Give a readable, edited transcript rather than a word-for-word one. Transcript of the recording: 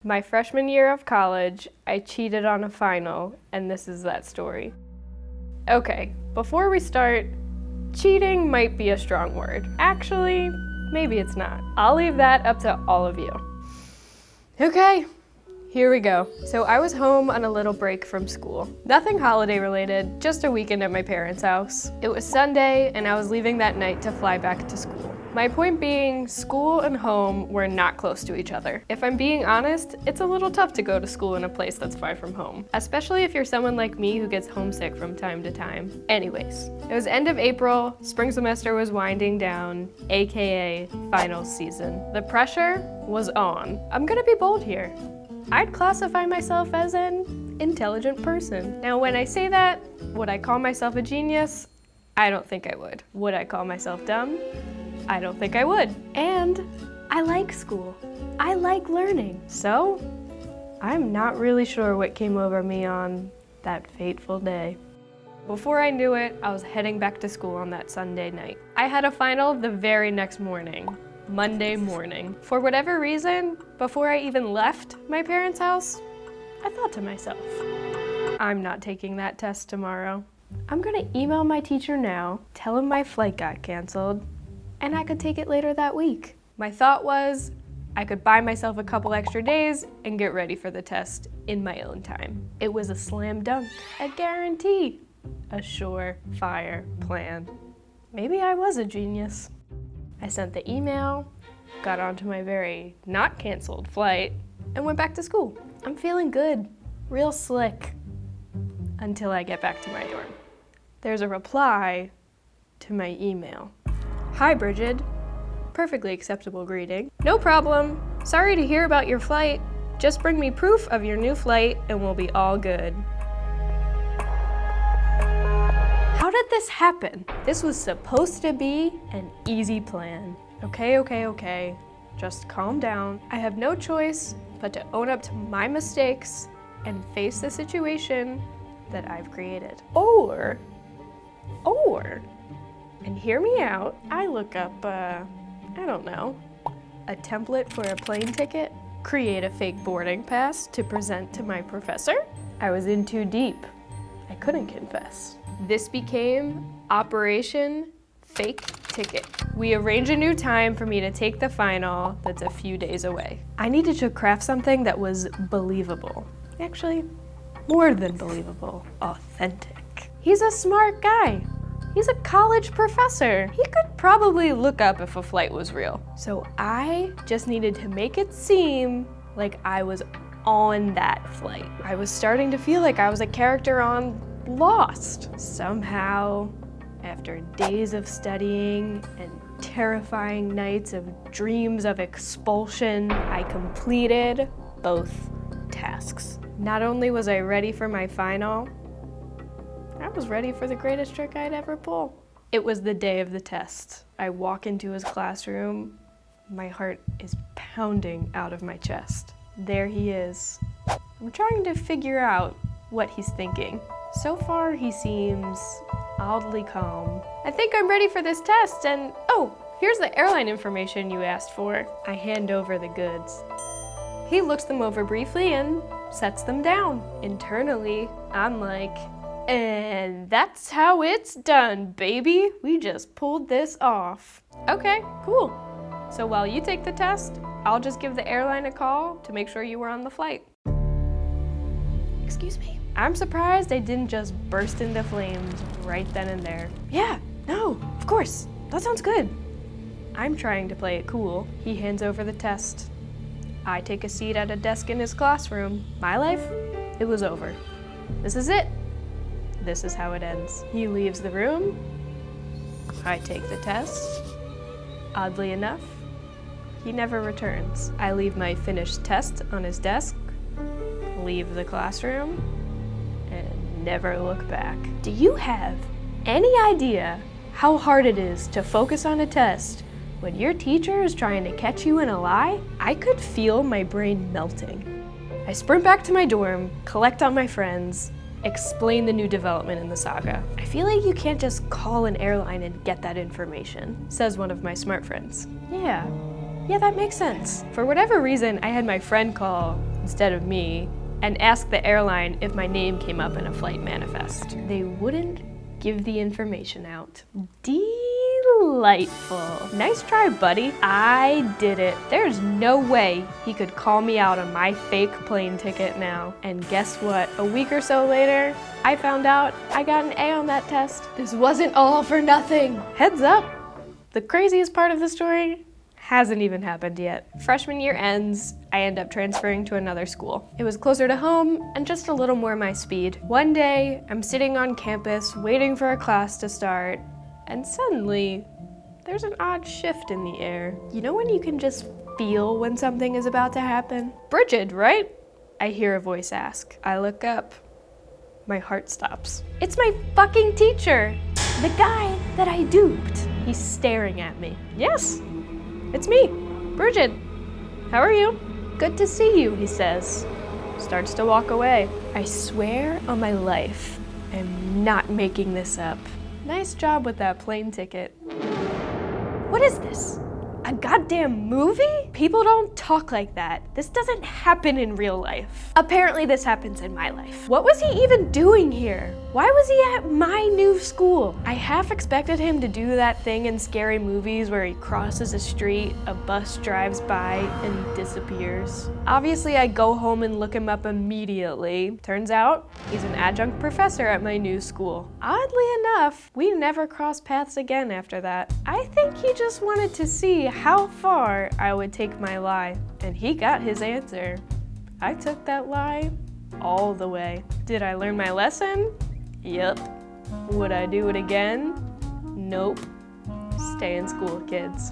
My freshman year of college, I cheated on a final, and this is that story. Okay, before we start, cheating might be a strong word. Actually, maybe it's not. I'll leave that up to all of you. Okay, here we go. So I was home on a little break from school. Nothing holiday related, just a weekend at my parents' house. It was Sunday, and I was leaving that night to fly back to school. My point being, school and home were not close to each other. If I'm being honest, it's a little tough to go to school in a place that's far from home, especially if you're someone like me who gets homesick from time to time. Anyways, it was end of April, spring semester was winding down, aka final season. The pressure was on. I'm gonna be bold here. I'd classify myself as an intelligent person. Now when I say that, would I call myself a genius? I don't think I would. Would I call myself dumb? I don't think I would. And I like school. I like learning. So I'm not really sure what came over me on that fateful day. Before I knew it, I was heading back to school on that Sunday night. I had a final the very next morning, Monday morning. For whatever reason, before I even left my parents' house, I thought to myself, I'm not taking that test tomorrow. I'm gonna email my teacher now, tell him my flight got canceled, and I could take it later that week. My thought was, I could buy myself a couple extra days and get ready for the test in my own time. It was a slam dunk, a guarantee, a surefire plan. Maybe I was a genius. I sent the email, got onto my very not canceled flight, and went back to school. I'm feeling good, real slick, until I get back to my dorm. There's a reply to my email. Hi, Brigid. Perfectly acceptable greeting. No problem. Sorry to hear about your flight. Just bring me proof of your new flight and we'll be all good. How did this happen? This was supposed to be an easy plan. Okay. Just calm down. I have no choice but to own up to my mistakes and face the situation that I've created. Or, and hear me out, I look up, I don't know, a template for a plane ticket, create a fake boarding pass to present to my professor. I was in too deep. I couldn't confess. This became Operation Fake Ticket. We arrange a new time for me to take the final that's a few days away. I needed to craft something that was believable. Actually, more than believable, authentic. He's a smart guy. He's a college professor. He could probably look up if a flight was real. So I just needed to make it seem like I was on that flight. I was starting to feel like I was a character on Lost. Somehow, after days of studying and terrifying nights of dreams of expulsion, I completed both tasks. Not only was I ready for my final, I was ready for the greatest trick I'd ever pull. It was the day of the test. I walk into his classroom. My heart is pounding out of my chest. There he is. I'm trying to figure out what he's thinking. So far, he seems oddly calm. I think I'm ready for this test, and oh, here's the airline information you asked for. I hand over the goods. He looks them over briefly and sets them down. Internally, I'm like, and that's how it's done, baby. We just pulled this off. Okay, cool. So while you take the test, I'll just give the airline a call to make sure you were on the flight. Excuse me? I'm surprised I didn't just burst into flames right then and there. Yeah, no, of course. That sounds good. I'm trying to play it cool. He hands over the test. I take a seat at a desk in his classroom. My life, it was over. This is it. This is how it ends. He leaves the room. I take the test. Oddly enough, he never returns. I leave my finished test on his desk, leave the classroom, and never look back. Do you have any idea how hard it is to focus on a test when your teacher is trying to catch you in a lie? I could feel my brain melting. I sprint back to my dorm, collect all my friends, explain the new development in the saga. I feel like you can't just call an airline and get that information, says one of my smart friends. Yeah, that makes sense. For whatever reason, I had my friend call instead of me and ask the airline if my name came up in a flight manifest. They wouldn't give the information out. Delightful. Nice try, buddy. I did it. There's no way he could call me out on my fake plane ticket now. And guess what? A week or so later, I found out I got an A on that test. This wasn't all for nothing. Heads up, the craziest part of the story hasn't even happened yet. Freshman year ends, I end up transferring to another school. It was closer to home and just a little more my speed. One day, I'm sitting on campus waiting for a class to start, and suddenly, there's an odd shift in the air. You know when you can just feel when something is about to happen? Brigid, right? I hear a voice ask. I look up. My heart stops. It's my fucking teacher! The guy that I duped. He's staring at me. Yes, it's me, Brigid. How are you? Good to see you, he says. Starts to walk away. I swear on my life, I'm not making this up. Nice job with that plane ticket. What is this? A goddamn movie? People don't talk like that. This doesn't happen in real life. Apparently this happens in my life. What was he even doing here? Why was he at my new school? I half expected him to do that thing in scary movies where he crosses a street, a bus drives by, and disappears. Obviously, I go home and look him up immediately. Turns out, he's an adjunct professor at my new school. Oddly enough, we never crossed paths again after that. I think he just wanted to see how far I would take my lie, and he got his answer. I took that lie all the way. Did I learn my lesson? Yep. Would I do it again? Nope. Stay in school, kids.